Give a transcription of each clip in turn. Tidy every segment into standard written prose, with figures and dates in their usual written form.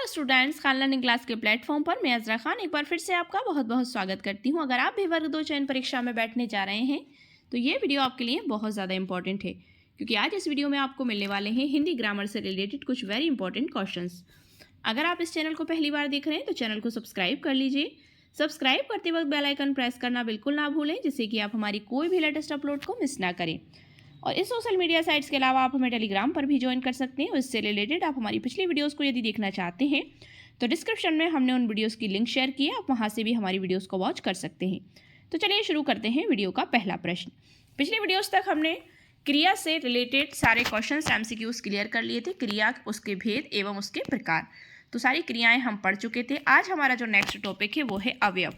Students, Khan learning class के platform पर मैं अज़रा खान एक बार फिर से आपका बहुत बहुत स्वागत करती हूं। अगर आप भी वर्ग 2 चयन परीक्षा में बैठने जा रहे हैं तो ये वीडियो आपके लिए बहुत ज़्यादा इंपॉर्टेंट है, क्योंकि आज इस वीडियो में आपको मिलने वाले हैं हिंदी ग्रामर से रिलेटेड कुछ वेरी इंपॉर्टेंट क्वेश्चंस। अगर आप इस चैनल को पहली बार देख रहे हैं तो चैनल को सब्सक्राइब कर लीजिए। सब्सक्राइब करते वक्त बेल आइकन प्रेस करना बिल्कुल ना भूलें, जिससे कि आप हमारी कोई भी लेटेस्ट अपलोड को मिस ना करें। और इस सोशल मीडिया साइट्स के अलावा आप हमें टेलीग्राम पर भी ज्वाइन कर सकते हैं। इससे रिलेटेड आप हमारी पिछली वीडियोस को यदि देखना चाहते हैं तो डिस्क्रिप्शन में हमने उन वीडियोस की लिंक शेयर की है, आप वहां से भी हमारी वीडियोस को वॉच कर सकते हैं। तो चलिए शुरू करते हैं वीडियो का पहला प्रश्न। पिछली वीडियोस तक हमने क्रिया से रिलेटेड सारे क्वेश्चंस एमसीक्यूज क्लियर कर लिए थे, क्रिया, उसके भेद एवं उसके प्रकार। तो सारी क्रियाएं हम पढ़ चुके थे। आज हमारा जो नेक्स्ट टॉपिक है वो है अवयव।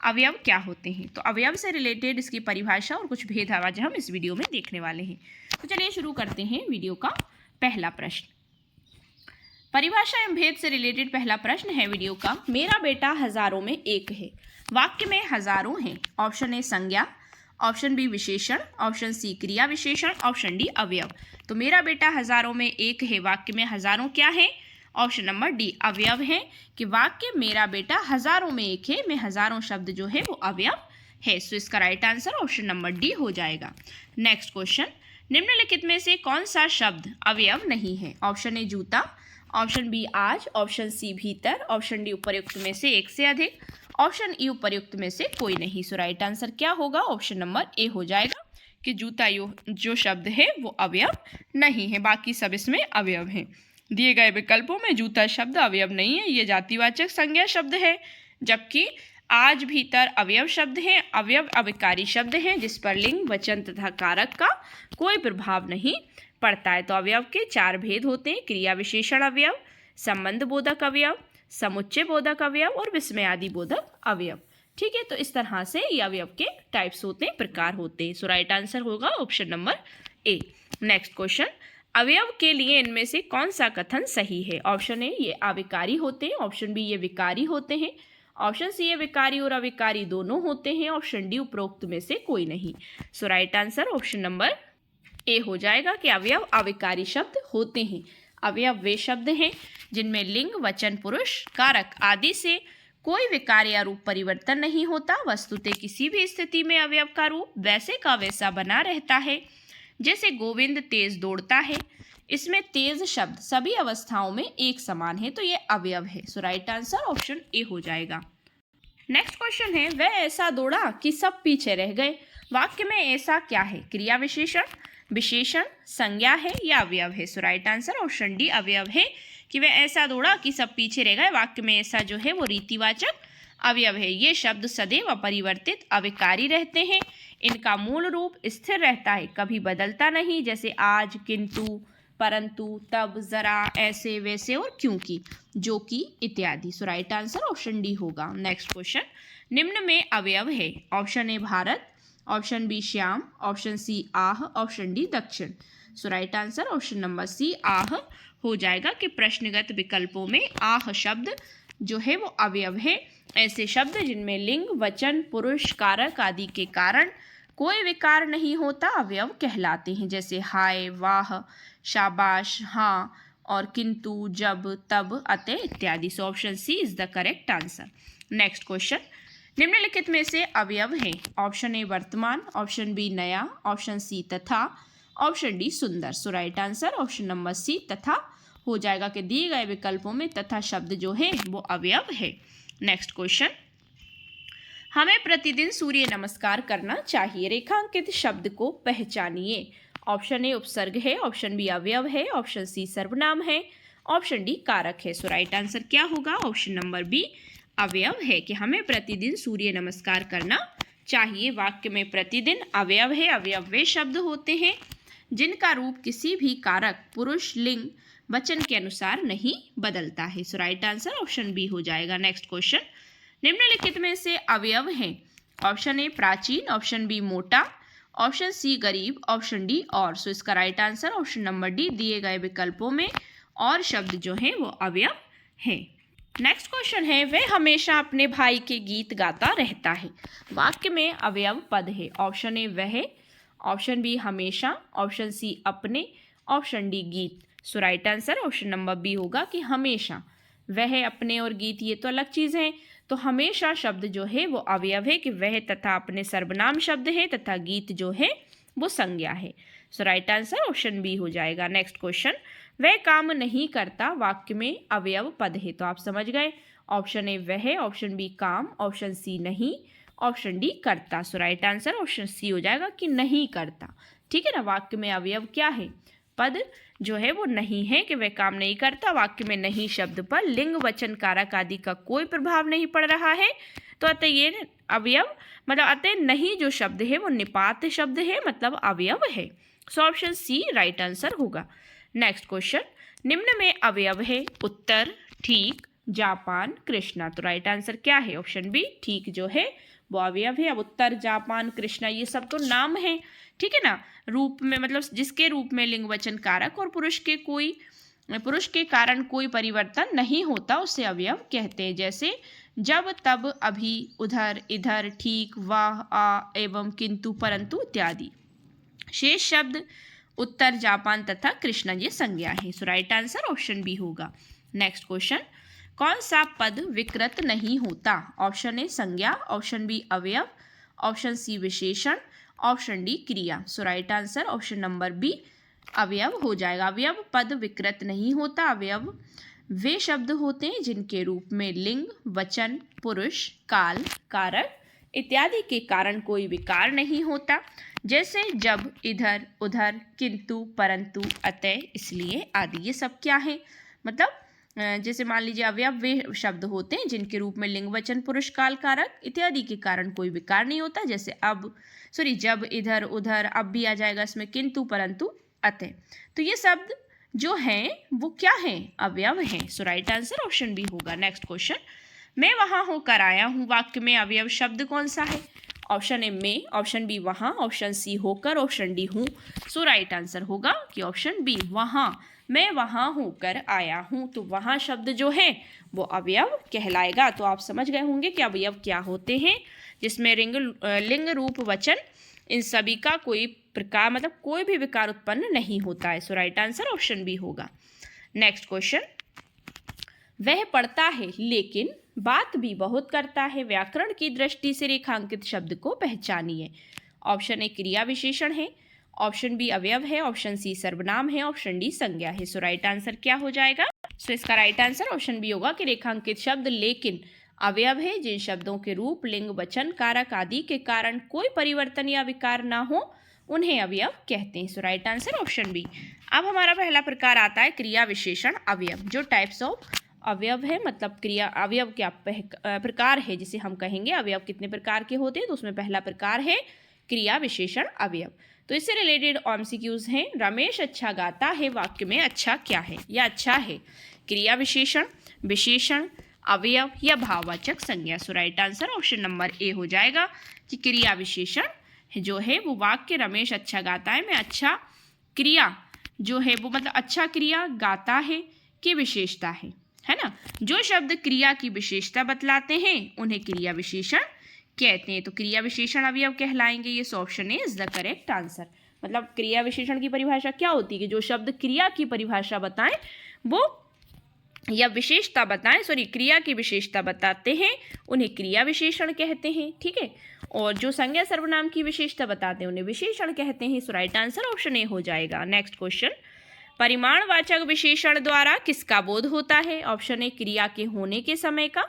अवयव क्या होते हैं, तो अवयव से रिलेटेड इसकी परिभाषा और कुछ भेद आज हम इस वीडियो में देखने वाले हैं। तो चलिए शुरू करते हैं वीडियो का पहला प्रश्न। परिभाषा एवं भेद से रिलेटेड पहला प्रश्न है वीडियो का, मेरा बेटा हजारों में एक है। वाक्य में हजारों हैं। ऑप्शन ए संज्ञा, ऑप्शन बी विशेषण, ऑप्शन सी क्रिया विशेषण, ऑप्शन डी अवयव। तो मेरा बेटा हजारों में एक है, वाक्य में हजारों क्या है? ऑप्शन नंबर डी अवयव है कि वाक्य मेरा बेटा हजारों में एक है में हजारों शब्द जो है वो अवयव है। सो इसका right answer option number D हो जाएगा। नेक्स्ट क्वेश्चन, निम्नलिखित में से कौन सा शब्द अवयव नहीं है? ऑप्शन ए जूता, ऑप्शन बी आज, ऑप्शन सी भीतर, ऑप्शन डी उपर्युक्त में से एक से अधिक, ऑप्शन ई उपर्युक्त में से कोई नहीं। सो राइट आंसर क्या होगा? ऑप्शन नंबर ए हो जाएगा कि जूता जो शब्द है वो अवयव नहीं है, बाकी सब इसमें अवयव हैं। दिए गए विकल्पों में जूता शब्द अवयव नहीं है, ये जातिवाचक संज्ञा शब्द है, जबकि आज भीतर अवयव शब्द हैं। अवयव अविकारी शब्द हैं जिस पर लिंग, वचन तथा कारक का कोई प्रभाव नहीं पड़ता है। तो अवयव के चार भेद होते हैं, क्रिया विशेषण अवयव, संबंध बोधक अवयव, समुच्चय बोधक अवयव और विस्मयादि बोधक अवयव। ठीक है, तो इस तरह से ये अवयव के टाइप्स होते हैं, प्रकार होते हैं। सो राइट आंसर होगा ऑप्शन नंबर ए। नेक्स्ट क्वेश्चन, अवयव के लिए इनमें से कौन सा कथन सही है? ऑप्शन ए ये अविकारी होते हैं, ऑप्शन बी ये विकारी होते हैं, ऑप्शन सी ये विकारी और अविकारी दोनों होते हैं, ऑप्शन डी उपरोक्त में से कोई नहीं। So right answer option number A हो जाएगा कि अवयव अविकारी शब्द होते हैं। अवयव वे शब्द हैं जिनमें लिंग, वचन, पुरुष, कारक आदि से कोई विकार या रूप परिवर्तन नहीं होता। वस्तुतः किसी भी स्थिति में अवयव का रूप वैसे का वैसा बना रहता है। जैसे गोविंद तेज दौड़ता है, इसमें तेज शब्द सभी अवस्थाओं में एक समान है, तो ये अवयव है। So right answer option A हो जाएगा। नेक्स्ट क्वेश्चन है, वह ऐसा दौड़ा कि सब पीछे रह गए। वाक्य में ऐसा क्या है? क्रिया विशेषण, विशेषण, संज्ञा है या अवयव है? So right answer option D अवयव है कि वह ऐसा दौड़ा कि सब पीछे रह गए। वाक्य में ऐसा जो है वो रीतिवाचक अवयव है। ये शब्द सदैव अपरिवर्तित अविकारी रहते हैं। इनका मूल रूप स्थिर रहता है, कभी बदलता नहीं, जैसे आज, किंतु, परंतु, तब, जरा, ऐसे, वैसे और क्योंकि, जो कि इत्यादि। So right answer option D होगा। नेक्स्ट क्वेश्चन, निम्न में अवयव है। Option A Bharat, option B Shyam, option C आह, ऑप्शन डी दक्षिण। So right answer option number C आह हो जाएगा कि प्रश्नगत विकल्पों में आह शब्द जो है वो अवयव है। ऐसे शब्द जिनमें लिंग, वचन, पुरुष, कारक आदि के कारण कोई विकार नहीं होता अवयव कहलाते हैं, जैसे हाय, वाह, शाबाश, हाँ और किंतु, जब, तब, अतः इत्यादि। So option C is the correct answer. Next question, निम्नलिखित में से अवयव हैं। ऑप्शन ए वर्तमान, ऑप्शन बी नया, ऑप्शन सी तथा, ऑप्शन डी सुंदर। So right answer option number C तथा हो जाएगा कि दिए गए विकल्पों में तथा शब्द जो है वो अवयव है। नेक्स्ट क्वेश्चन, हमें प्रतिदिन सूर्य नमस्कार करना चाहिए। रेखांकित शब्द को पहचानिए। ऑप्शन ए उपसर्ग है, ऑप्शन बी अवयव है, ऑप्शन सी सर्वनाम है, ऑप्शन डी कारक है। सो राइट आंसर क्या होगा? ऑप्शन नंबर बी अवयव है कि हमें प्रतिदिन सूर्य नमस्कार करना चाहिए। वाक्य में प्रतिदिन अवयव है। अवयव वे शब्द होते हैं जिनका रूप किसी भी कारक, पुरुष, लिंग, वचन के अनुसार नहीं बदलता है। So right answer option B हो जाएगा। नेक्स्ट क्वेश्चन, निम्नलिखित में से अवयव हैं। ऑप्शन ए प्राचीन, ऑप्शन बी मोटा, ऑप्शन सी गरीब, ऑप्शन डी और। सो इसका right answer option number D, दिए गए विकल्पों में और शब्द जो हैं वो अवयव हैं। नेक्स्ट क्वेश्चन है, वह हमेशा अपने भाई के गीत गाता रहता है। वाक्य में अवयव पद है। ऑप्शन ए वह, ऑप्शन बी हमेशा, ऑप्शन सी अपने, ऑप्शन डी गीत। So right answer option number B होगा कि हमेशा। वह, अपने और गीत ये तो अलग चीज़ हैं। तो हमेशा शब्द जो है वो अवयव है कि वह तथा अपने सर्वनाम शब्द है तथा गीत जो है वो संज्ञा है। So right answer option B हो जाएगा। नेक्स्ट क्वेश्चन, वह काम नहीं करता वाक्य में अवयव पद है। तो आप समझ गए, ऑप्शन ए वह, ऑप्शन बी काम, ऑप्शन सी नहीं, ऑप्शन डी करता। सो राइट आंसर ऑप्शन सी हो जाएगा कि नहीं करता। ठीक है ना, वाक्य में अवयव क्या है, पद जो है वो नहीं है कि वह काम नहीं करता। वाक्य में नहीं शब्द पर लिंग, वचन, कारक आदि का कोई प्रभाव नहीं पड़ रहा है। तो अतः ये अवयव मतलब अतः नहीं जो शब्द है वो निपात शब्द है, मतलब अवयव है। So option C right answer होगा। नेक्स्ट क्वेश्चन, निम्न में अवयव है उत्तर, ठीक, जापान, कृष्णा। तो राइट आंसर क्या है, ऑप्शन बी ठीक जो है वो अवयव है। अब उत्तर, जापान, कृष्णा ये सब तो नाम है, ठीक है ना, रूप में मतलब जिसके रूप में लिंग, वचन, कारक और पुरुष के कारण कोई परिवर्तन नहीं होता उसे अवयव कहते हैं। जैसे जब, तब, अभी, उधर, इधर, ठीक, वाह, आ, एवं, किंतु, परंतु इत्यादि। शेष शब्द उत्तर, जापान तथा कृष्णा ये संज्ञा है। So right answer option B होगा। नेक्स्ट क्वेश्चन, कौन सा पद विकृत नहीं होता? ऑप्शन ए संज्ञा, ऑप्शन बी अवयव, ऑप्शन सी विशेषण, ऑप्शन डी क्रिया। So right answer option number B अवयव हो जाएगा। अवयव पद विकृत नहीं होता। अवयव वे शब्द होते हैं जिनके रूप में लिंग, वचन, पुरुष, काल, कारक इत्यादि के कारण कोई विकार नहीं होता। जैसे जब, इधर, उधर, किंतु, परंतु, अतः, इसलिए आदि। ये सब क्या है, मतलब जैसे मान लीजिए अवयव वे शब्द होते हैं जिनके रूप में लिंग, वचन, पुरुष, काल, कारक इत्यादि के कारण कोई विकार नहीं होता। जैसे जब, इधर, उधर, अब भी आ जाएगा इसमें, किंतु, परंतु, अतः। तो ये शब्द जो हैं वो क्या हैं, अवयव हैं। So right answer option B होगा। नेक्स्ट क्वेश्चन, मैं वहां होकर आया हूं वाक्य में अवयव शब्द कौन सा है? ऑप्शन ए में, ऑप्शन बी वहां, ऑप्शन सी होकर, ऑप्शन डी हूं। सो राइट आंसर होगा कि ऑप्शन बी वहां। मैं वहां होकर आया हूं, तो वहां शब्द जो है वो अवयव कहलाएगा। तो आप समझ गए होंगे कि अवयव क्या होते हैं, जिसमें लिंग, रूप, वचन इन सभी का कोई प्रकार मतलब कोई भी विकार उत्पन्न नहीं होता है। So right answer option B होगा। नेक्स्ट क्वेश्चन, वह पढ़ता है लेकिन बात भी बहुत करता है, व्याकरण की दृष्टि से रेखांकित शब्द को पहचानिए। ऑप्शन ए क्रिया विशेषण है, ऑप्शन बी अवयव है, ऑप्शन सी सर्वनाम है, ऑप्शन डी संज्ञा है। सो राइट आंसर क्या हो जाएगा? सो इसका राइट आंसर ऑप्शन बी होगा कि रेखांकित शब्द लेकिन अवयव है जिन शब्दों के रूप, लिंग, वचन, कारक आदि के कारण कोई परिवर्तन या विकार ना हो उन्हें अवयव कहते हैं। So right answer option B. अब हमारा पहला प्रकार आता है क्रिया विशेषण अवयव। जो टाइप्स ऑफ अवयव है मतलब क्रिया अवयव क्या प्रकार है जिसे हम कहेंगे अवयव कितने प्रकार के होते हैं, तो उसमें पहला प्रकार है क्रिया विशेषण अवयव। तो इससे रिलेटेड एमसीक्यूज हैं। रमेश अच्छा गाता है वाक्य में अच्छा क्या है? या अच्छा है क्रिया विशेषण, विशेषण, अवयव या भाववाचक संज्ञा। So right answer option number A हो जाएगा कि क्रिया विशेषण जो है वो वाक्य रमेश अच्छा गाता है में अच्छा क्रिया जो है वो मतलब अच्छा क्रिया गाता है की विशेषता है ना। जो शब्द क्रिया की विशेषता बतलाते हैं उन्हें क्रिया विशेषण कहते हैं। तो क्रिया विशेषण अवयव कहलाएंगे। ये option is the correct answer. मतलब क्रिया विशेषण की परिभाषा क्या होती है कि जो शब्द क्रिया की परिभाषा बताएं वो या विशेषता बताएं क्रिया की विशेषता बताते हैं उन्हें क्रिया विशेषण कहते हैं। ठीक है, और जो संज्ञा सर्वनाम की विशेषता बताते हैं उन्हें विशेषण कहते हैं। So right answer option A हो जाएगा। नेक्स्ट क्वेश्चन, परिमाणवाचक विशेषण द्वारा किसका बोध होता है? ऑप्शन ए क्रिया के होने के समय का,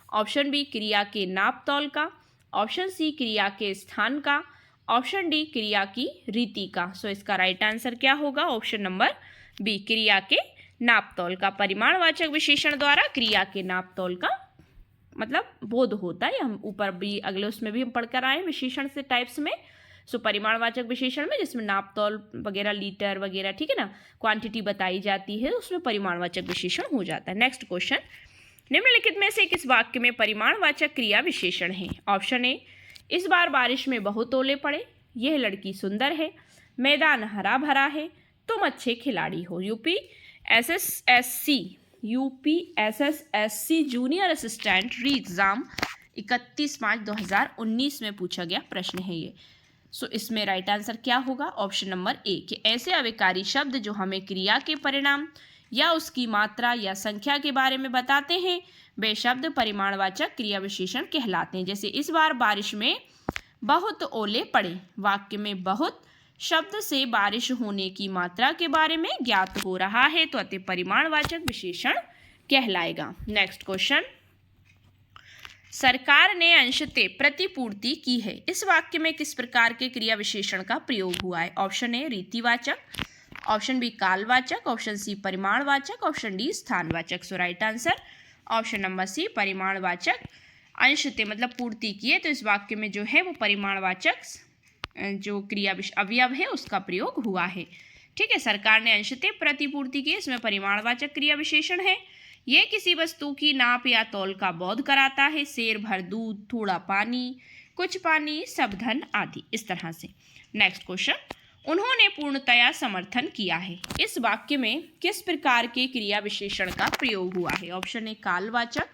ऑप्शन बी क्रिया के नाप तौल का, ऑप्शन सी क्रिया के स्थान का, ऑप्शन डी क्रिया की रीति का। सो इसका राइट आंसर क्या होगा? ऑप्शन नंबर बी क्रिया के नाप तौल का। परिमाणवाचक विशेषण द्वारा क्रिया के नाप तौल का मतलब बोध होता है। हम ऊपर भी अगले उसमें भी हम पढ़कर आए विशेषण से टाइप्स में। सो परिमाणवाचक विशेषण में जिसमें नाप तौल वगैरह लीटर वगैरह ठीक है ना क्वांटिटी बताई जाती है उसमें परिमाणवाचक विशेषण हो जाता है। नेक्स्ट क्वेश्चन, निम्नलिखित में से किस वाक्य में परिमाणवाचक क्रिया विशेषण है? ऑप्शन ए इस बार बारिश में बहुत ओले पड़े, यह लड़की सुंदर है, मैदान हरा भरा है, तुम अच्छे खिलाड़ी हो। यूपीएसएससी जूनियर असिस्टेंट री एग्जाम 31 मार्च 2019 में पूछा गया प्रश्न है ये। सो इसमें राइट आंसर क्या होगा? ऑप्शन नंबर ए कि ऐसे अविकारी शब्द जो हमें क्रिया के परिणाम या उसकी मात्रा या संख्या के बारे में बताते हैं वे शब्द परिमाणवाचक क्रिया विशेषण कहलाते हैं। जैसे इस बार बारिश में बहुत ओले पड़े। वाक्य में बहुत शब्द से बारिश होने की मात्रा के बारे में ज्ञात हो रहा है तो अतः परिमाणवाचक विशेषण कहलाएगा। नेक्स्ट क्वेश्चन, सरकार ने अंशतः प्रतिपूर्ति की है। इस वाक्य में किस प्रकार के क्रिया विशेषण का प्रयोग हुआ है? ऑप्शन ए रीतिवाचक, ऑप्शन बी कालवाचक, ऑप्शन सी परिमाणवाचक, ऑप्शन डी स्थानवाचक। So right answer option number C परिमाणवाचक। अंशतः मतलब पूर्ति की है तो इस वाक्य में जो है वो परिमाणवाचक जो क्रिया अवयव है उसका प्रयोग हुआ है। ठीक है, सरकार ने अंशतः प्रतिपूर्ति की, इसमें परिमाणवाचक क्रिया विशेषण है। यह किसी वस्तु की नाप या तौल का बोध कराता है। शेर भर दूध, थोड़ा पानी, कुछ पानी, सब धन आदि, इस तरह से। नेक्स्ट क्वेश्चन, उन्होंने पूर्णतया समर्थन किया है। इस वाक्य में किस प्रकार के क्रिया विशेषण का प्रयोग हुआ है? ऑप्शन ए कालवाचक,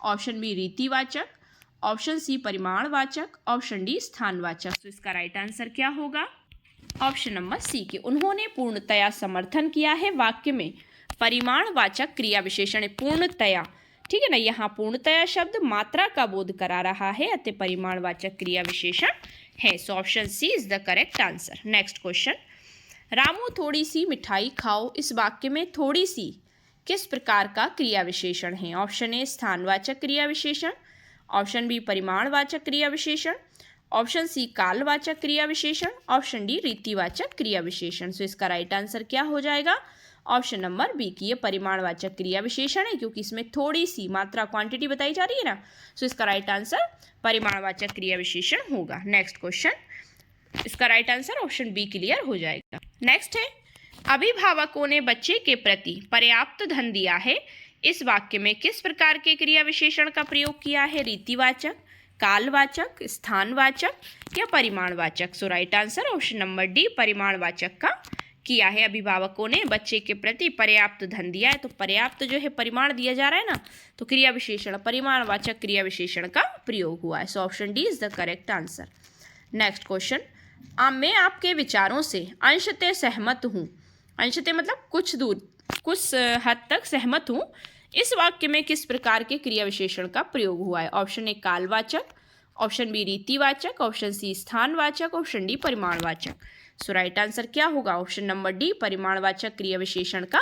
ऑप्शन बी रीतिवाचक, ऑप्शन सी परिमाणवाचक, ऑप्शन डी स्थानवाचक। तो इसका राइट आंसर क्या होगा? ऑप्शन नंबर सी के उन्होंने पूर्णतया समर्थन किया है वाक्य में परिमाणवाचक क्रिया विशेषण है पूर्णतया। ठीक है ना, यहाँ पूर्णतया शब्द मात्रा का बोध करा रहा है अतः परिमाणवाचक क्रिया विशेषण है। So option C is the correct answer. Next question, Ramu थोड़ी सी मिठाई खाओ। इस वाक्य में थोड़ी सी किस प्रकार का क्रिया विशेषण है? ऑप्शन ए स्थानवाचक क्रिया विशेषण, ऑप्शन बी परिमाणवाचक क्रिया विशेषण, ऑप्शन सी कालवाचक क्रिया विशेषण, ऑप्शन डी रीतिवाचक क्रिया विशेषण। सो इसका राइट आंसर क्या हो जाएगा? ऑप्शन नंबर बी की ये परिमाणवाचक क्रिया विशेषण है क्योंकि इसमें थोड़ी सी मात्रा क्वांटिटी बताई जा रही है ना। सो इसका राइट आंसर परिमाणवाचक क्रिया विशेषण होगा। नेक्स्ट क्वेश्चन, इसका right answer option B clear हो जाएगा। नेक्स्ट है, अभिभावकों ने बच्चे के प्रति पर्याप्त धन दिया है। इस वाक्य में किस प्रकार के क्रिया विशेषण का प्रयोग किया है? रीतिवाचक, कालवाचक, स्थानवाचक या परिमाणवाचक। So right answer option number D परिमाणवाचक का किया है। अभिभावकों ने बच्चे के प्रति पर्याप्त धन दिया है तो पर्याप्त जो है परिमाण दिया जा रहा है ना, तो क्रिया विशेषण परिमाणवाचक क्रिया विशेषण का प्रयोग हुआ है। So option D is the correct answer. Next question, मैं आपके विचारों से अंशतः सहमत हूँ। अंशतः मतलब कुछ हद तक सहमत हूँ। इस वाक्य में किस प्रकार के क्रिया विशेषण का प्रयोग हुआ है? ऑप्शन ए कालवाचक, ऑप्शन बी रीतिवाचक, ऑप्शन सी स्थानवाचक, ऑप्शन डी परिमाणवाचक। सो राइट आंसर क्या होगा? ऑप्शन नंबर डी परिमाणवाचक क्रिया विशेषण का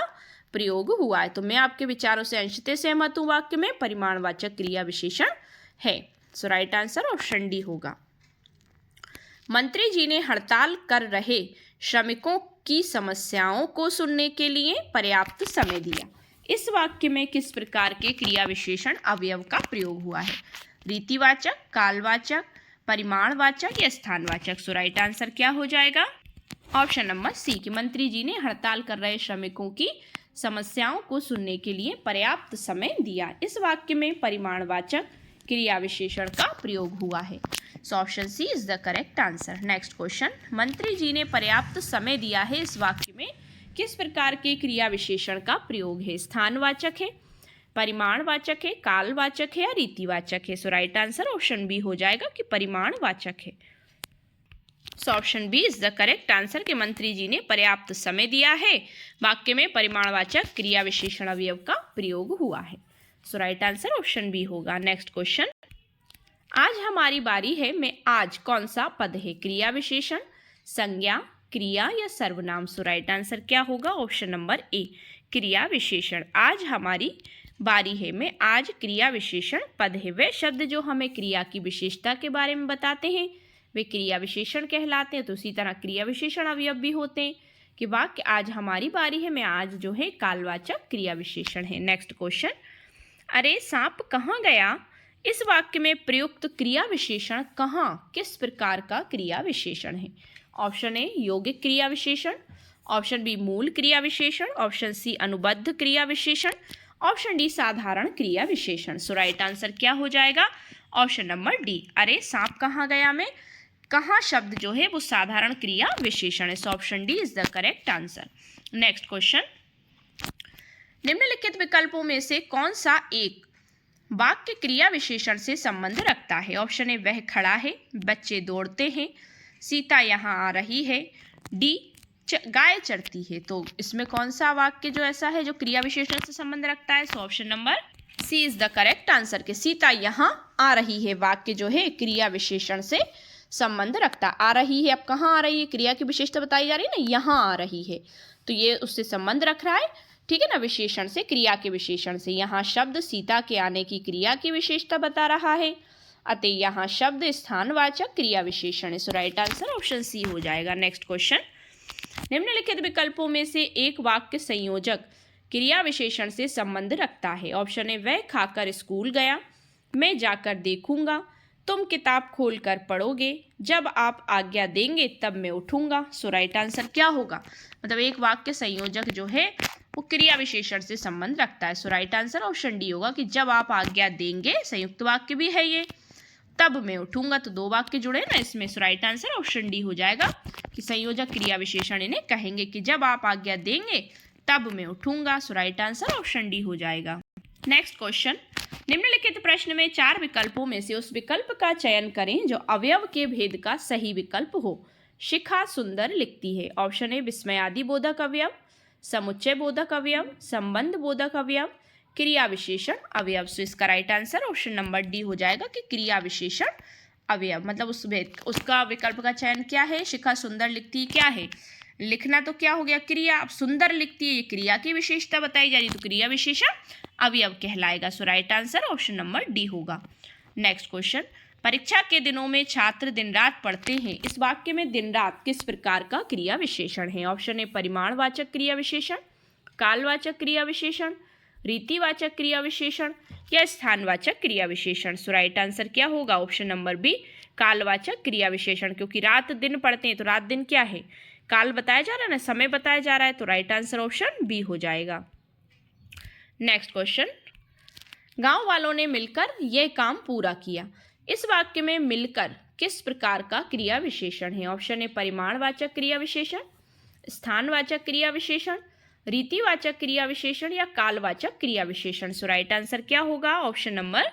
प्रयोग हुआ है। तो मैं आपके विचारों से अंशतः सहमत हूँ वाक्य में परिमाणवाचक क्रिया विशेषण है। So right answer option D होगा। मंत्री जी ने हड़ताल कर रहे श्रमिकों की समस्याओं को सुनने के लिए पर्याप्त समय दिया। इस वाक्य में किस प्रकार के क्रिया विशेषण अवयव का प्रयोग हुआ है? रीतिवाचक, कालवाचक, परिमाणवाचक या स्थानवाचक। सो राइट आंसर क्या हो जाएगा? ऑप्शन नंबर सी कि मंत्री जी ने हड़ताल कर रहे श्रमिकों की समस्याओं को सुनने के लिए पर्याप्त समय दिया। इस वाक्य में परिमाणवाचक क्रिया विशेषण का प्रयोग हुआ है। So option C is the correct answer. Next question, मंत्री जी ने पर्याप्त समय दिया है। इस वाक्य में किस प्रकार के क्रिया विशेषण का प्रयोग है? स्थानवाचक है, परिमाणवाचक है, कालवाचक है या रीतिवाचक है। So right answer option B हो जाएगा कि परिमाणवाचक है। So option B is the correct answer कि मंत्री जी ने पर्याप्त समय दिया है वाक्य में परिमाणवाचक क्रिया विशेषण अवयव का प्रयोग हुआ है। So right answer option B होगा। नेक्स्ट क्वेश्चन, आज हमारी बारी है में आज कौन सा पद है? क्रिया विशेषण, संज्ञा, क्रिया या सर्वनाम। सो राइट आंसर क्या होगा? ऑप्शन नंबर ए क्रिया विशेषण। आज हमारी बारी है में आज क्रिया विशेषण पद है। वे शब्द जो हमें क्रिया की विशेषता के बारे में बताते हैं वे क्रिया विशेषण कहलाते हैं। तो उसी तरह क्रिया विशेषण अवयव भी होते हैं कि वाक्य आज हमारी बारी है में आज जो है कालवाचक क्रिया विशेषण है। नेक्स्ट क्वेश्चन, अरे सांप कहाँ गया? इस वाक्य में प्रयुक्त क्रिया विशेषण कहाँ किस प्रकार का क्रिया विशेषण है? ऑप्शन ए यौगिक क्रिया विशेषण, ऑप्शन बी मूल क्रिया विशेषण, ऑप्शन सी अनुबद्ध क्रिया विशेषण, ऑप्शन डी साधारण क्रिया विशेषण। सो राइट आंसर क्या हो जाएगा? ऑप्शन नंबर डी अरे सांप कहाँ गया में कहाँ शब्द जो है वो साधारण क्रिया विशेषण है। So option D is the correct answer. Next question, निम्नलिखित विकल्पों में से कौन सा एक वाक्य क्रिया विशेषण से संबंध रखता है? ऑप्शन ए वह खड़ा है, बच्चे दौड़ते हैं, सीता यहाँ आ रही है, डी गाय चरती है। तो इसमें कौन सा वाक्य जो ऐसा है जो क्रिया विशेषण से संबंध रखता है? So option number C is the correct answer कि सीता यहाँ आ रही है। वाक्य जो है क्रिया विशेषण से संबंध रखता। आ रही है, अब कहाँ आ रही है? क्रिया की विशेषता बताई जा रही है ना, यहाँ आ रही है, तो ये उससे संबंध रख रहा है, ठीक है ना, विशेषण से, क्रिया के विशेषण से। यहाँ शब्द सीता के आने की क्रिया की विशेषता बता रहा है, अतः यहाँ शब्द स्थानवाचक क्रिया विशेषण है। So right answer option C हो जाएगा। नेक्स्ट क्वेश्चन, निम्नलिखित विकल्पों में से एक वाक्य संयोजक क्रिया विशेषण से संबंध रखता है। ऑप्शन ए, वह खाकर स्कूल गया, मैं जाकर देखूंगा, तुम किताब खोलकर पढ़ोगे, जब आप आज्ञा देंगे तब मैं उठूंगा। सो राइट आंसर क्या होगा? मतलब एक वाक्य संयोजक जो है वो क्रिया विशेषण से संबंध रखता है। So right answer option D होगा कि जब आप आज्ञा देंगे, संयुक्त वाक्य भी है ये, तब मैं उठूंगा, तो दो वाक्य जुड़े ना इसमें। सो राइट आंसर ऑप्शन डी हो जाएगा कि संयोजक क्रिया विशेषण इन्हें कहेंगे कि जब आप आज्ञा देंगे तब मैं उठूंगा। सो राइट आंसर ऑप्शन डी हो जाएगा। नेक्स्ट क्वेश्चन, निम्नलिखित प्रश्न में 4 विकल्पों में से उस विकल्प का चयन करें जो अवयव के भेद का सही विकल्प हो। शिखा सुंदर लिखती है। ऑप्शन ए, विस्मयादि बोधक अवयव, समुच्चय बोधक अवयव, संबंध बोधक अवयव, क्रिया विशेषण अवयव। सो इसका right answer option number D हो जाएगा कि क्रिया विशेषण अवयव। मतलब उसका विकल्प का चयन क्या है? शिखा सुंदर लिखती है, क्या है? लिखना तो क्या हो गया? क्रिया। अब सुंदर लिखती है, ये क्रिया की विशेषता बताई जा रही, तो क्रिया विशेषण अवयव कहलाएगा। So right answer option number D होगा। नेक्स्ट क्वेश्चन, परीक्षा के दिनों में छात्र दिन रात पढ़ते हैं। इस वाक्य में दिन रात किस प्रकार का क्रिया विशेषण है? ऑप्शन ए, परिमाणवाचक क्रिया विशेषण, कालवाचक क्रिया विशेषण, रीतिवाचक क्रिया विशेषण या स्थानवाचक क्रिया विशेषण। सो राइट आंसर क्या होगा? ऑप्शन नंबर बी, कालवाचक क्रिया विशेषण, क्योंकि रात दिन पढ़ते हैं तो रात दिन क्या है? काल बताया जा रहा है ना, समय बताया जा रहा है, तो राइट आंसर ऑप्शन बी हो जाएगा। नेक्स्ट क्वेश्चन, गांव वालों ने मिलकर यह काम पूरा किया। इस वाक्य में मिलकर किस प्रकार का क्रिया विशेषण है? ऑप्शन ए, परिमाणवाचक क्रिया विशेषण, स्थानवाचक क्रिया विशेषण, रीतिवाचक क्रिया विशेषण या कालवाचक क्रिया विशेषण। सो राइट आंसर क्या होगा? ऑप्शन नंबर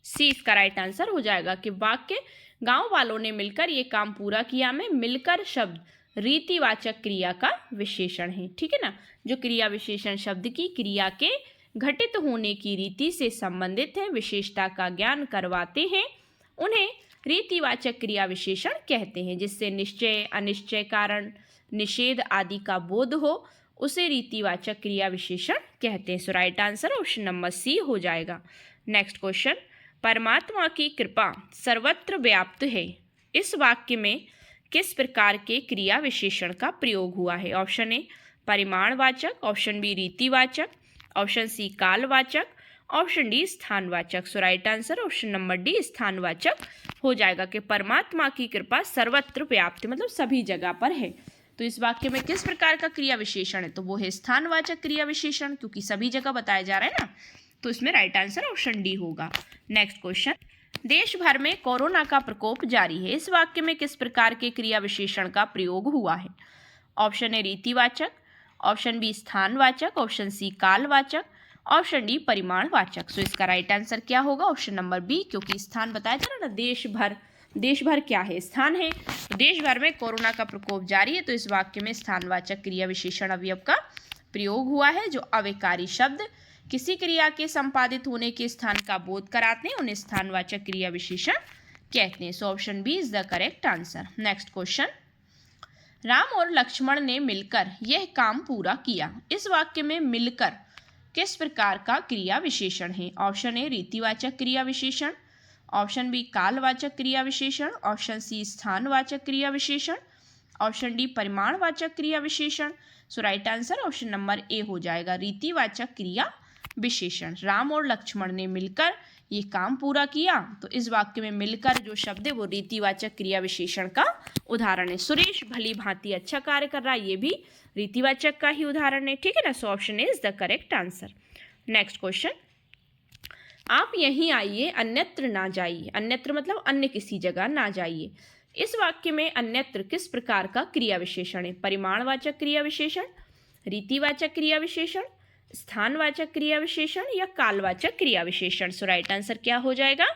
सी इसका राइट आंसर हो जाएगा कि वाक्य गांव वालों ने मिलकर ये काम पूरा किया में मिलकर शब्द रीतिवाचक क्रिया का विशेषण है, ठीक है ना, जो क्रिया विशेषण शब्द की क्रिया के घटित होने की रीति से संबंधित है, विशेषता का ज्ञान करवाते हैं, उन्हें रीतिवाचक क्रिया विशेषण कहते हैं। जिससे निश्चय, अनिश्चय, कारण, निषेध आदि का बोध हो, उसे रीतिवाचक क्रिया विशेषण कहते हैं। So right answer option number C हो जाएगा। नेक्स्ट क्वेश्चन, परमात्मा की कृपा सर्वत्र व्याप्त है। इस वाक्य में किस प्रकार के क्रिया विशेषण का प्रयोग हुआ है? ऑप्शन ए, परिमाणवाचक, ऑप्शन बी, रीतिवाचक, ऑप्शन सी, कालवाचक, ऑप्शन डी, स्थानवाचक। So right answer option number D, स्थानवाचक हो जाएगा कि परमात्मा की कृपा सर्वत्र व्याप्त, मतलब सभी जगह पर है। तो इस वाक्य में किस प्रकार का क्रिया विशेषण है? तो वो है स्थानवाचक क्रिया विशेषण, क्योंकि सभी जगह बताया जा रहा है ना, तो इसमें राइट आंसर ऑप्शन डी होगा। नेक्स्ट क्वेश्चन, देश भर में कोरोना का प्रकोप जारी है। इस वाक्य में किस प्रकार के क्रिया विशेषण का प्रयोग हुआ है? ऑप्शन ए, रीतिवाचक, ऑप्शन बी, स्थानवाचक, ऑप्शन सी, कालवाचक, ऑप्शन डी, परिमाणवाचक। सो इसका राइट आंसर क्या होगा? ऑप्शन नंबर बी, क्योंकि स्थान बताया जा रहा है ना, देश भर, देश भर क्या है? स्थान है। तो देश भर में कोरोना का प्रकोप जारी है, तो इस वाक्य में स्थानवाचक क्रिया विशेषण अवयव का प्रयोग हुआ है। जो अव्ययकारी शब्द किसी क्रिया के संपादित होने के स्थान का बोध कराते हैं, उन्हें स्थानवाचक क्रिया विशेषण कहते हैं। So option B is the correct answer. Next question, Ram और लक्ष्मण ने मिलकर यह काम पूरा किया। इस वाक्य में मिलकर किस प्रकार का क्रिया विशेषण है? ऑप्शन ए, रीतिवाचक क्रिया विशेषण, ऑप्शन बी, कालवाचक क्रिया विशेषण, ऑप्शन सी, स्थानवाचक क्रिया विशेषण, ऑप्शन डी, परिमाणवाचक क्रिया विशेषण। So right answer option number A हो जाएगा, रीतिवाचक क्रिया विशेषण। राम और लक्ष्मण ने मिलकर ये काम पूरा किया, तो इस वाक्य में मिलकर जो शब्द है वो रीतिवाचक क्रिया विशेषण का उदाहरण है। सुरेश भली भांति अच्छा कार्य कर रहा है, ये भी रीतिवाचक का ही उदाहरण है, ठीक है ना। So option is the correct answer. Next question, आप यहीं आइए, अन्यत्र ना जाइए। अन्यत्र मतलब अन्य किसी जगह ना जाइए। इस वाक्य में अन्यत्र किस प्रकार का क्रिया विशेषण है? परिमाणवाचक क्रिया विशेषण, रीतिवाचक क्रिया विशेषण, स्थानवाचक क्रिया विशेषण या कालवाचक क्रिया विशेषण। सो राइट आंसर क्या हो जाएगा?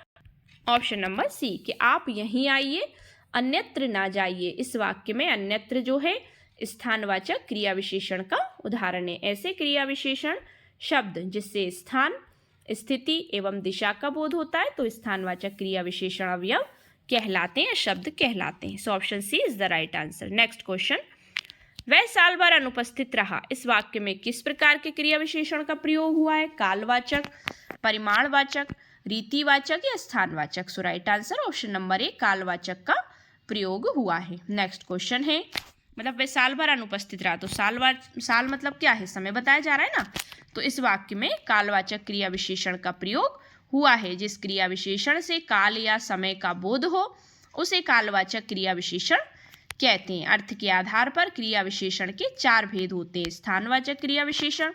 ऑप्शन नंबर सी कि आप यहीं आइए, अन्यत्र ना जाइए। इस वाक्य में अन्यत्र जो है स्थानवाचक क्रिया विशेषण का उदाहरण है। ऐसे क्रिया विशेषण शब्द जिससे स्थान, स्थिति एवं दिशा का बोध होता है तो स्थानवाचक क्रिया विशेषण अवयव कहलाते हैं, शब्द कहलाते हैं। So option C is the right answer. Next question, वह साल भर अनुपस्थित रहा, इस वाक्य में किस प्रकार के क्रिया विशेषण का प्रयोग हुआ है? कालवाचक, परिमाणवाचक, रीतिवाचक या स्थानवाचक? So right answer option number A, कालवाचक का प्रयोग हुआ है। नेक्स्ट क्वेश्चन है, मतलब वह साल भर अनुपस्थित रहा, तो साल मतलब क्या है? समय बताया जा रहा है ना, तो इस वाक्य में कालवाचक क्रिया विशेषण का प्रयोग हुआ है। जिस क्रिया विशेषण से काल या समय का बोध हो उसे कालवाचक क्रिया विशेषण कहते हैं। अर्थ के आधार पर क्रिया विशेषण के 4 भेद होते हैं: स्थानवाचक क्रिया विशेषण,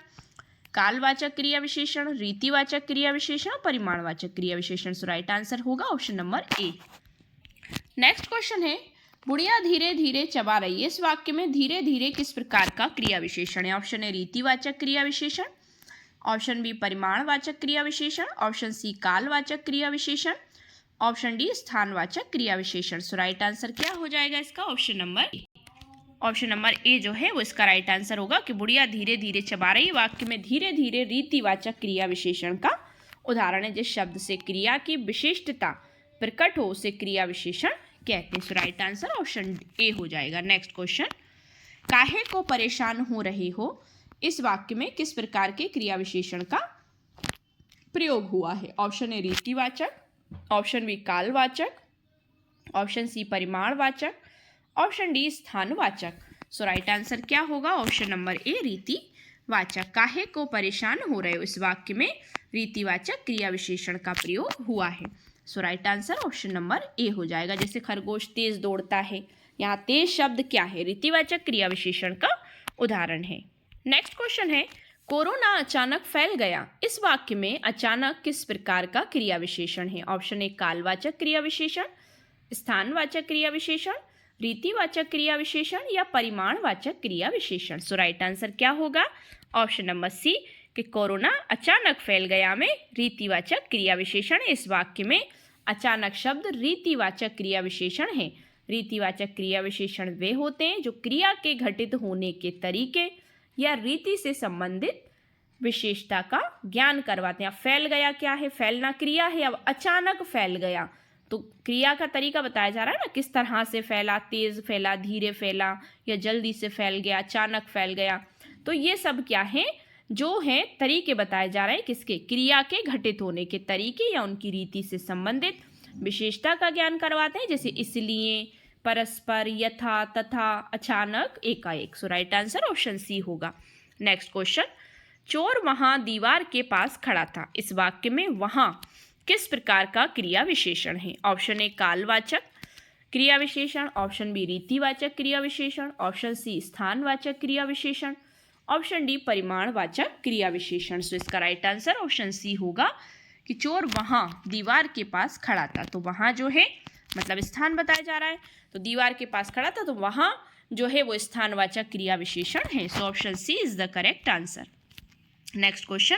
कालवाचक क्रिया विशेषण, रीतिवाचक क्रिया विशेषण, परिमाणवाचक क्रिया विशेषण। सो राइट आंसर होगा ऑप्शन नंबर ए। नेक्स्ट क्वेश्चन है, बुढ़िया धीरे धीरे चबा रही है, इस वाक्य में धीरे धीरे किस प्रकार का क्रिया विशेषण है? ऑप्शन ए रीतिवाचक क्रिया विशेषण, ऑप्शन बी परिमाणवाचक क्रिया विशेषण, ऑप्शन सी कालवाचक क्रिया विशेषण, ऑप्शन डी स्थानवाचक क्रिया विशेषण। सो राइट आंसर क्या हो जाएगा इसका? ऑप्शन नंबर ए जो है वो इसका राइट आंसर होगा कि बुढ़िया धीरे धीरे चबा रही वाक्य में धीरे धीरे रीतिवाचक क्रिया विशेषण का उदाहरण है। जिस शब्द से क्रिया की विशिष्टता प्रकट हो उसे क्रिया विशेषण कहते हैं। So right answer option A हो जाएगा। नेक्स्ट क्वेश्चन, काहे को परेशान हो रहे हो, इस वाक्य में किस प्रकार के क्रिया विशेषण का प्रयोग हुआ है? ऑप्शन ए रीतिवाचक, ऑप्शन बी कालवाचक, ऑप्शन सी परिमाणवाचक, ऑप्शन डी स्थानवाचक। सो राइट आंसर क्या होगा? ऑप्शन नंबर ए रीतिवाचक। काहे को परेशान हो रहे हो, इस वाक्य में रीतिवाचक क्रिया विशेषण का प्रयोग हुआ है। So right answer option number A हो जाएगा। जैसे खरगोश तेज दौड़ता है, यहाँ तेज शब्द क्या है? रीतिवाचक क्रिया विशेषण का उदाहरण है। नेक्स्ट क्वेश्चन है, कोरोना अचानक फैल गया, इस वाक्य में अचानक किस प्रकार का क्रिया विशेषण है? ऑप्शन ए कालवाचक क्रिया विशेषण, स्थानवाचक क्रिया विशेषण, रीतिवाचक क्रिया विशेषण या परिमाणवाचक क्रिया विशेषण। सो राइट आंसर क्या होगा? ऑप्शन नंबर सी कि कोरोना अचानक फैल गया में रीतिवाचक क्रिया विशेषण है। इस वाक्य में अचानक शब्द रीतिवाचक क्रिया विशेषण है। रीतिवाचक क्रिया विशेषण वे होते हैं जो क्रिया के घटित होने के तरीके या रीति से संबंधित विशेषता का ज्ञान करवाते हैं। फैल गया क्या है? फैलना क्रिया है। अब अचानक फैल गया तो क्रिया का तरीका बताया जा रहा है ना, किस तरह से फैला, तेज फैला, धीरे फैला या जल्दी से फैल गया, अचानक फैल गया। तो ये सब क्या है? जो है तरीके बताए जा रहे हैं किसके? क्रिया के घटित होने के तरीके या उनकी रीति से संबंधित विशेषता का ज्ञान करवाते हैं, जैसे इसलिए, परस्पर, यथा, तथा, अचानक, एकाएक। सो राइट आंसर ऑप्शन सी होगा। नेक्स्ट क्वेश्चन, चोर वहां दीवार के पास खड़ा था, इस वाक्य में वहां किस प्रकार का क्रिया विशेषण है? ऑप्शन ए कालवाचक क्रिया विशेषण, ऑप्शन बी रीतिवाचक क्रिया विशेषण, ऑप्शन सी स्थानवाचक क्रिया विशेषण, ऑप्शन डी परिमाणवाचक क्रिया विशेषण। सो इसका राइट आंसर ऑप्शन सी होगा कि चोर वहां दीवार के पास खड़ा था। तो वहां जो है मतलब स्थान बताया जा रहा है, तो दीवार के पास खड़ा था तो वहां जो है वो स्थानवाचक क्रिया विशेषण है। So option C is the correct answer. Next question,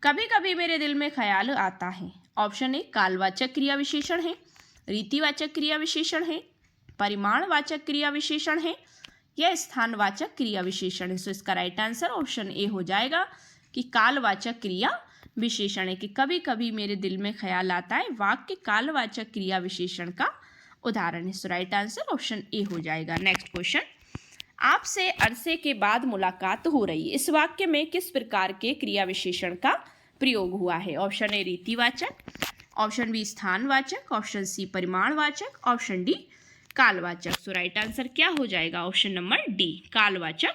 कभी कभी मेरे दिल में ख्याल आता है, ऑप्शन ए कालवाचक क्रिया विशेषण है, रीतिवाचक क्रिया विशेषण है, परिमाणवाचक क्रिया विशेषण है या स्थानवाचक क्रिया विशेषण है। सो इसका राइट आंसर ऑप्शन ए हो जाएगा कि कालवाचक क्रिया विशेषण है, कि कभी कभी मेरे दिल में ख्याल आता है वाक्य कालवाचक क्रिया विशेषण का उदाहरण है। So right answer option A हो जाएगा। नेक्स्ट क्वेश्चन, आपसे अरसे के बाद मुलाकात हो रही है, इस वाक्य में किस प्रकार के क्रिया विशेषण का प्रयोग हुआ है? ऑप्शन ए रीतिवाचक, ऑप्शन बी स्थानवाचक, ऑप्शन सी परिमाणवाचक, ऑप्शन डी कालवाचक। सो राइट आंसर क्या हो जाएगा? ऑप्शन नंबर डी कालवाचक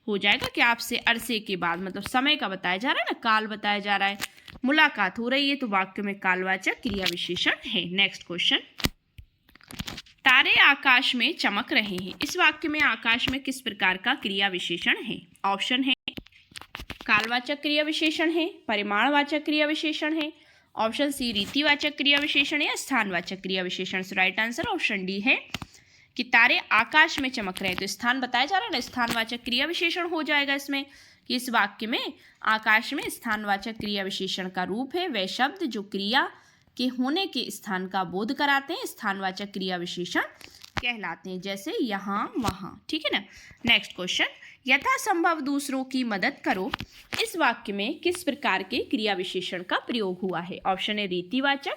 हो जाएगा कि आपसे अरसे के बाद मतलब समय का बताया जा रहा है ना, काल बताया जा रहा है, मुलाकात हो रही है तो वाक्य में कालवाचक क्रिया विशेषण है। नेक्स्ट क्वेश्चन, तारे आकाश में चमक रहे हैं, इस वाक्य में आकाश में किस प्रकार का क्रिया विशेषण है? ऑप्शन है कालवाचक क्रिया विशेषण है, परिमाणवाचक क्रिया विशेषण है, ऑप्शन सी रीतिवाचक क्रिया विशेषण या स्थानवाचक क्रिया विशेषण। So right answer option D है कि तारे आकाश में चमक रहे हैं, तो स्थान बताया जा रहा है ना, स्थानवाचक क्रिया विशेषण हो जाएगा इसमें, कि इस वाक्य में आकाश में स्थानवाचक क्रिया विशेषण का रूप है वह शब्द जो क्रिया के होने के स्थान का बोध कराते हैं, स्थानवाचक क्रिया विशेषण कहलाते हैं, जैसे यहाँ वहाँ। ठीक है ना। नेक्स्ट क्वेश्चन, यथासंभव दूसरों की मदद करो। इस वाक्य में किस प्रकार के क्रिया विशेषण का प्रयोग हुआ है? ऑप्शन ए रीतिवाचक,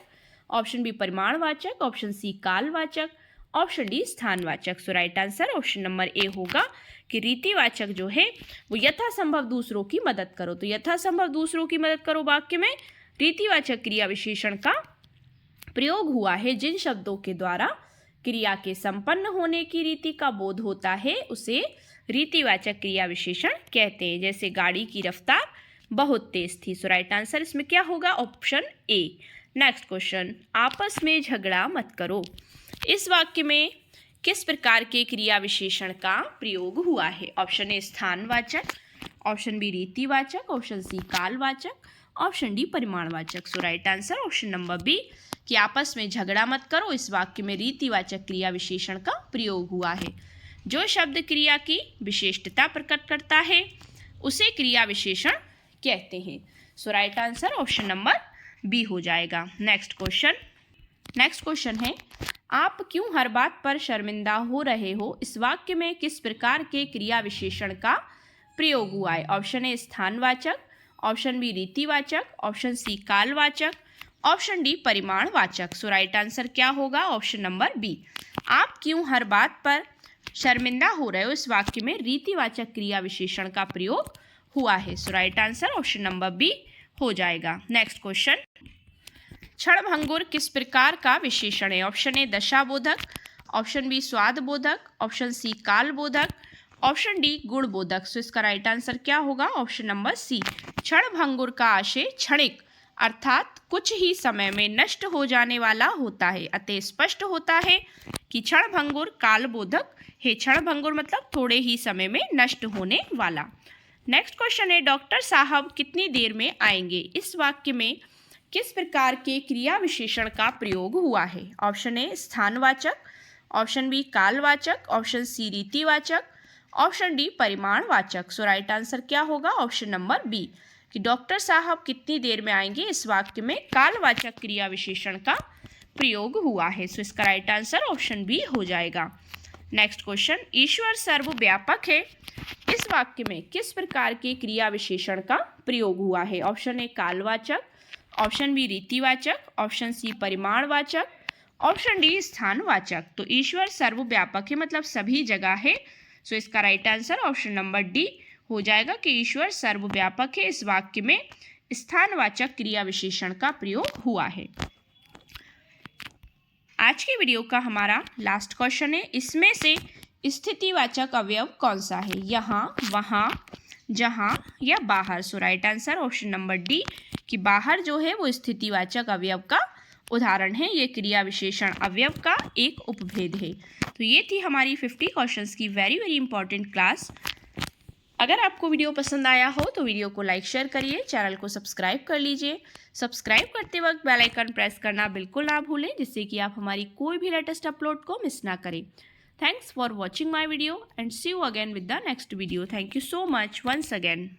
ऑप्शन बी परिमाणवाचक, ऑप्शन सी कालवाचक, ऑप्शन डी स्थानवाचक। So right answer option number A होगा कि रीतिवाचक जो है वो यथासंभव दूसरों की मदद करो। तो यथासंभव दूसरों की मदद करो वाक्य में रीतिवाचक क्रिया विशेषण का प्रयोग हुआ है। जिन शब्दों के द्वारा क्रिया के संपन्न होने की रीति का बोध होता है उसे रीतिवाचक क्रिया विशेषण कहते हैं। जैसे गाड़ी की रफ्तार बहुत तेज थी। सो राइट आंसर इसमें क्या होगा? Option A. नेक्स्ट क्वेश्चन, आपस में झगड़ा मत करो। इस वाक्य में किस प्रकार के क्रिया विशेषण का प्रयोग हुआ है? ऑप्शन ए स्थानवाचक, ऑप्शन बी रीतिवाचक, ऑप्शन सी कालवाचक, ऑप्शन डी परिमाणवाचक। So right answer option number B कि आपस में झगड़ा मत करो इस वाक्य में रीतिवाचक क्रिया विशेषण का प्रयोग हुआ है। जो शब्द क्रिया की विशिष्टता प्रकट करता है उसे क्रिया विशेषण कहते हैं। So right answer option number B हो जाएगा। नेक्स्ट क्वेश्चन है, आप क्यों हर बात पर शर्मिंदा हो रहे हो? इस वाक्य में किस प्रकार के क्रिया विशेषण का प्रयोग हुआ है? ऑप्शन ए स्थानवाचक, ऑप्शन बी रीतिवाचक, ऑप्शन सी कालवाचक, ऑप्शन डी परिमाणवाचक। सो राइट आंसर क्या होगा? Option number B. आप क्यों हर बात पर शर्मिंदा हो रहे हो इस वाक्य में रीतिवाचक क्रिया विशेषण का प्रयोग हुआ है। So right answer option number B हो जाएगा। नेक्स्ट क्वेश्चन, क्षणभंगुर किस प्रकार का विशेषण है? ऑप्शन ए दशाबोधक, ऑप्शन बी स्वादबोधक, ऑप्शन सी कालबोधक, ऑप्शन डी गुणबोधक। सो इसका राइट आंसर क्या होगा? ऑप्शन नंबर सी। क्षणभंगुर का आशय क्षणिक अर्थात कुछ ही समय में नष्ट हो जाने वाला होता है। अतः स्पष्ट होता है कि क्षणभंगुर कालबोधक है। क्षणभंगुर मतलब थोड़े ही समय में नष्ट होने वाला। नेक्स्ट क्वेश्चन है, डॉक्टर साहब कितनी देर में आएंगे? इस वाक्य में किस प्रकार के क्रिया विशेषण का प्रयोग हुआ है? ऑप्शन ए स्थानवाचक, ऑप्शन बी कालवाचक, ऑप्शन सी रीतिवाचक, ऑप्शन डी परिमाणवाचक। सो राइट आंसर क्या होगा? ऑप्शन नंबर बी कि डॉक्टर साहब कितनी देर में आएंगे इस वाक्य में कालवाचक क्रिया विशेषण का प्रयोग हुआ है। सो इसका राइट आंसर ऑप्शन बी हो जाएगा। नेक्स्ट क्वेश्चन, ईश्वर सर्वव्यापक है। इस वाक्य में किस प्रकार के क्रिया विशेषण का प्रयोग हुआ है? ऑप्शन ए कालवाचक, ऑप्शन बी रीतिवाचक, ऑप्शन सी परिमाणवाचक, ऑप्शन डी स्थानवाचक। तो ईश्वर सर्वव्यापक है मतलब सभी जगह है। सो इसका right answer option number D हो जाएगा कि ईश्वर सर्वव्यापक है। इस वाक्य में स्थानवाचक क्रिया विशेषण का प्रयोग हुआ है। आज की वीडियो का हमारा लास्ट क्वेश्चन है, इसमें से स्थितिवाचक अवयव कौन सा है? यहाँ, वहाँ, जहाँ या बाहर। So right answer option number D कि बाहर जो है वो स्थितिवाचक अवयव का उदाहरण है। ये क्रिया विशेषण अवयव का एक उपभेद है। तो ये थी हमारी 50 क्वेश्चंस की वेरी इंपॉर्टेंट क्लास। अगर आपको वीडियो पसंद आया हो तो वीडियो को लाइक शेयर करिए, चैनल को सब्सक्राइब कर लीजिए। सब्सक्राइब करते वक्त बेल आइकन प्रेस करना बिल्कुल ना भूलें, जिससे कि आप हमारी कोई भी लेटेस्ट अपलोड को मिस ना करें। Thanks for watching my video and see you again with the next video. Thank you so much once again.